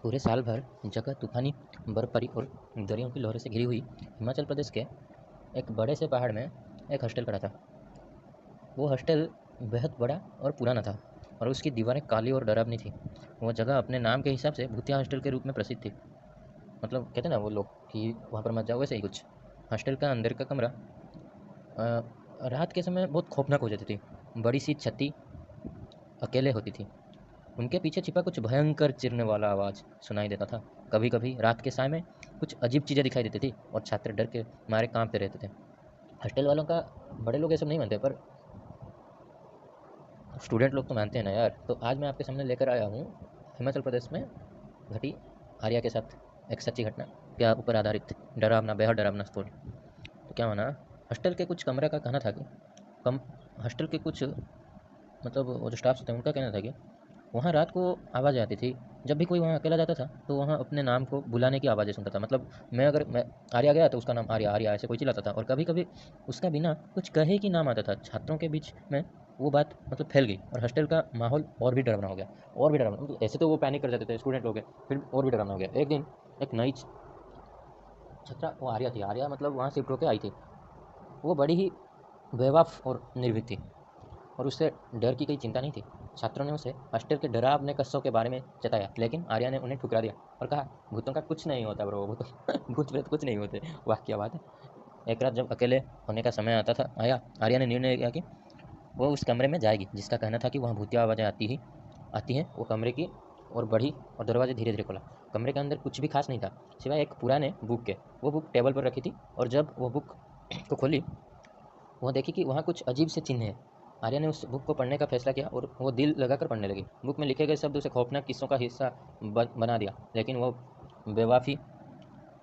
पूरे साल भर जगह तूफानी बर्फबारी और दरियों की लहरों से घिरी हुई हिमाचल प्रदेश के एक बड़े से पहाड़ में एक हॉस्टल पड़ा था। वो हॉस्टल बेहद बड़ा और पुराना था और उसकी दीवारें काली और डरावनी थी। वो जगह अपने नाम के हिसाब से भूतिया हॉस्टल के रूप में प्रसिद्ध थी। मतलब कहते हैं ना वो लोग कि वहाँ पर मत जाओ, वैसे ही कुछ। हॉस्टल का अंदर का कमरा रात के समय बहुत खौफनाक हो जाती थी। बड़ी सी छत्ती अकेले होती थी। उनके पीछे छिपा कुछ भयंकर चिरने वाला आवाज़ सुनाई देता था। कभी कभी रात के साय में कुछ अजीब चीज़ें दिखाई देती थी और छात्र डर के मारे कांपते रहते थे। हॉस्टल वालों का बड़े लोग ये सब नहीं मानते, पर स्टूडेंट लोग तो मानते हैं ना यार। तो आज मैं आपके सामने लेकर आया हूँ हिमाचल प्रदेश में घटी आर्या के साथ एक सच्ची घटना के ऊपर आधारित डरावना, बेहद डरावना स्टोरी। तो क्या माना, हॉस्टल के कुछ कमरा का कहना था कि कम हॉस्टल के कुछ मतलब वो जो स्टाफ्स होते हैं उनका कहना था कि वहाँ रात को आवाज़ें आती थी। जब भी कोई वहाँ अकेला जाता था तो वहाँ अपने नाम को बुलाने की आवाज़ें सुनता था। मतलब मैं आर्या गया तो उसका नाम आर्या आर्या ऐसे कोई चिल्लाता था, और कभी कभी उसका बिना कुछ कहे कि नाम आता था। छात्रों के बीच में वो बात मतलब फैल गई और हॉस्टल का माहौल और भी डरावना हो गया। और भी डरावना मतलब ऐसे तो वो पैनिक कर जाते थे स्टूडेंट लोग हैं, फिर और भी डरावना हो गया। एक दिन एक नई छात्रा, वो आर्या थी, आर्या मतलब वहाँ शिफ्ट होकर आई थी। वो बड़ी ही बेवकूफ़ और निर्भीक थी और उससे डर की कोई चिंता नहीं थी। छात्रों ने उसे हॉस्टल के डरावने किस्सों के बारे में बताया, लेकिन आर्या ने उन्हें ठुकरा दिया और कहा, भूतों का कुछ नहीं होता ब्रो, भूत प्रेत कुछ नहीं होते। वाह क्या बात है। एक रात जब अकेले होने का समय आया, आर्या ने निर्णय किया कि वो उस कमरे में जाएगी जिसका कहना था कि वहाँ भूतिया आवाज़ें आती हैं। वो कमरे की और बढ़ी और दरवाजे धीरे धीरे खोला। कमरे के अंदर कुछ भी खास नहीं था सिवाय एक पुराने बुक के। वो बुक टेबल पर रखी थी और जब वो बुक को खोली, वह देखी कि वहाँ कुछ अजीब से चिन्ह हैं। आर्या ने उस बुक को पढ़ने का फैसला किया और वो दिल लगाकर पढ़ने लगी। बुक में लिखे गए शब्द उसे खौफनाक किस्सों का हिस्सा बना दिया, लेकिन वो बेवाफी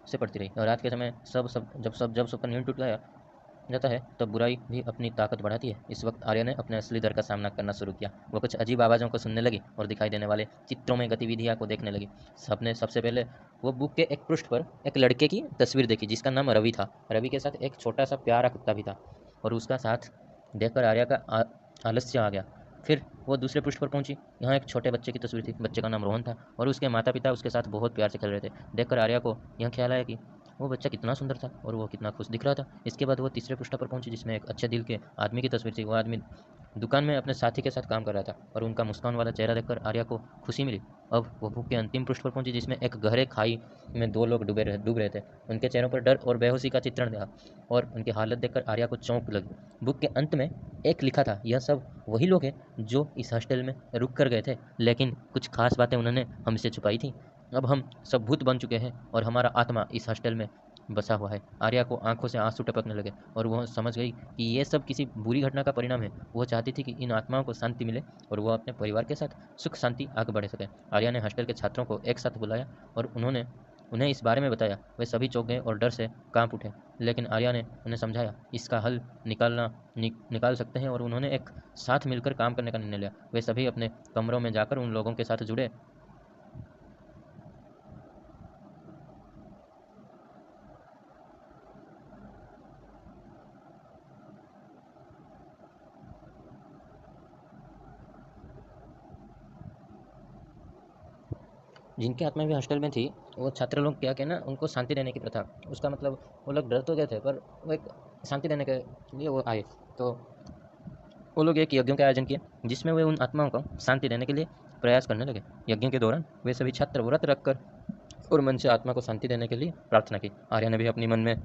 से पढ़ती रही। और रात के समय जब सबका नींद टूट गया जाता है तब बुराई भी अपनी ताकत बढ़ाती है। इस वक्त आर्या ने अपने असली डर का सामना करना शुरू किया। वो कुछ अजीब आवाज़ों को सुनने लगी और दिखाई देने वाले चित्रों में गतिविधियाँ को देखने लगी। सबसे पहले वो बुक के एक पृष्ठ पर एक लड़के की तस्वीर देखी जिसका नाम रवि था। रवि के साथ एक छोटा सा प्यारा कुत्ता भी था और उसका साथ देखकर आर्या का आलस्य आ गया। फिर वो दूसरे पृष्ठ पर पहुंची। यहाँ एक छोटे बच्चे की तस्वीर थी। बच्चे का नाम रोहन था और उसके माता पिता उसके साथ बहुत प्यार से खेल रहे थे। देखकर आर्या को यह ख्याल आया कि वो बच्चा कितना सुंदर था और वो कितना खुश दिख रहा था। इसके बाद वो तीसरे पृष्ठ पर पहुंची जिसमें एक अच्छे दिल के आदमी की तस्वीर थी। वो आदमी दुकान में अपने साथी के साथ काम कर रहा था और उनका मुस्कान वाला चेहरा देखकर आर्या को खुशी मिली। अब वो बुक के अंतिम पृष्ठ पर पहुंची जिसमें एक गहरे खाई में दो लोग डूब रहे थे। उनके चेहरों पर डर और बेहोशी का चित्रण था और उनकी हालत देखकर आर्या को चौंक लगी। बुक के अंत में एक लिखा था, यह सब वही लोग हैं जो इस हॉस्टल में रुक कर गए थे, लेकिन कुछ खास बातें उन्होंने हमसे छुपाई थी। अब हम सब भूत बन चुके हैं और हमारा आत्मा इस हॉस्टल में बसा हुआ है। आर्या को आंखों से आंसू टपकने लगे और वह समझ गई कि ये सब किसी बुरी घटना का परिणाम है। वो चाहती थी कि इन आत्माओं को शांति मिले और वह अपने परिवार के साथ सुख शांति आगे बढ़ सके। आर्या ने हॉस्टल के छात्रों को एक साथ बुलाया और उन्हें इस बारे में बताया। वे सभी चौंक गए और डर से कांप उठे, लेकिन आर्या ने उन्हें समझाया इसका हल निकाल सकते हैं और उन्होंने एक साथ मिलकर काम करने का निर्णय लिया। वे सभी अपने कमरों में जाकर उन लोगों के साथ जुड़े जिनकी आत्मा भी हॉस्टल में थी। वो छात्र लोग क्या कहना, उनको शांति देने की प्रथा, उसका मतलब वो लोग डर तो गए थे पर वो एक शांति देने के लिए वो आए। तो वो लोग एक यज्ञ का आयोजन किया जिसमें वे उन आत्माओं को शांति देने के लिए प्रयास करने लगे। यज्ञ के दौरान वे सभी छात्र व्रत रखकर और मन से आत्मा को शांति देने के लिए प्रार्थना की। आर्या ने भी अपनी मन में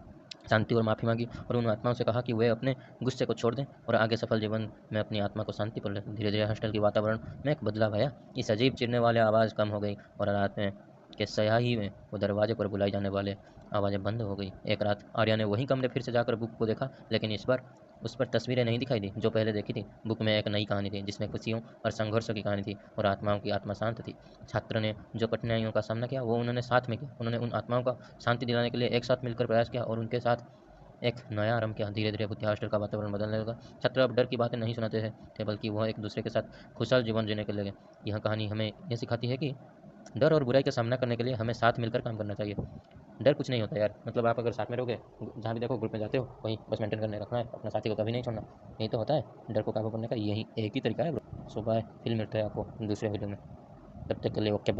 शांति और माफ़ी मांगी और उन आत्माओं से कहा कि वे अपने गुस्से को छोड़ दें और आगे सफल जीवन में अपनी आत्मा को शांति पर ले। धीरे धीरे हॉस्टल के वातावरण में एक बदलाव आया। इस अजीब चिरने वाले आवाज़ कम हो गई और रात में के स्याही में वो दरवाजे पर बुलाई जाने वाले आवाज़ें बंद हो गई। एक रात आर्या ने वही कमरे फिर से जाकर बुक को देखा, लेकिन इस बार उस पर तस्वीरें नहीं दिखाई दी जो पहले देखी थी। बुक में एक नई कहानी थी जिसमें खुशियों और संघर्षों की कहानी थी और आत्माओं की आत्मा शांत थी। छात्र ने जो कठिनाइयों का सामना किया वो उन्होंने साथ में किया। उन्होंने उन आत्माओं का शांति दिलाने के लिए एक साथ मिलकर प्रयास किया और उनके साथ एक नया आरंभ किया। धीरे धीरे बुद्धिया हॉस्टल का वातावरण बदलने लगा। छात्र अब डर की बातें नहीं सुनाते थे बल्कि वह एक दूसरे के साथ खुशहाल जीवन जीने के लगे। यह कहानी हमें यह सिखाती है कि डर और बुराई का सामना करने के लिए हमें साथ मिलकर काम करना चाहिए। डर कुछ नहीं होता यार, मतलब आप अगर साथ में रहोगे, जहाँ भी देखो ग्रुप में जाते हो वहीं बस मेंटेन करने रखना है, अपना साथी को कभी नहीं छोड़ना। यही तो होता है डर को काबू करने का, यही एक ही तरीका है ब्रो। सो बाय, फिर मिलते हैं आपको दूसरे वीडियो में। तब तक के लिए ओके।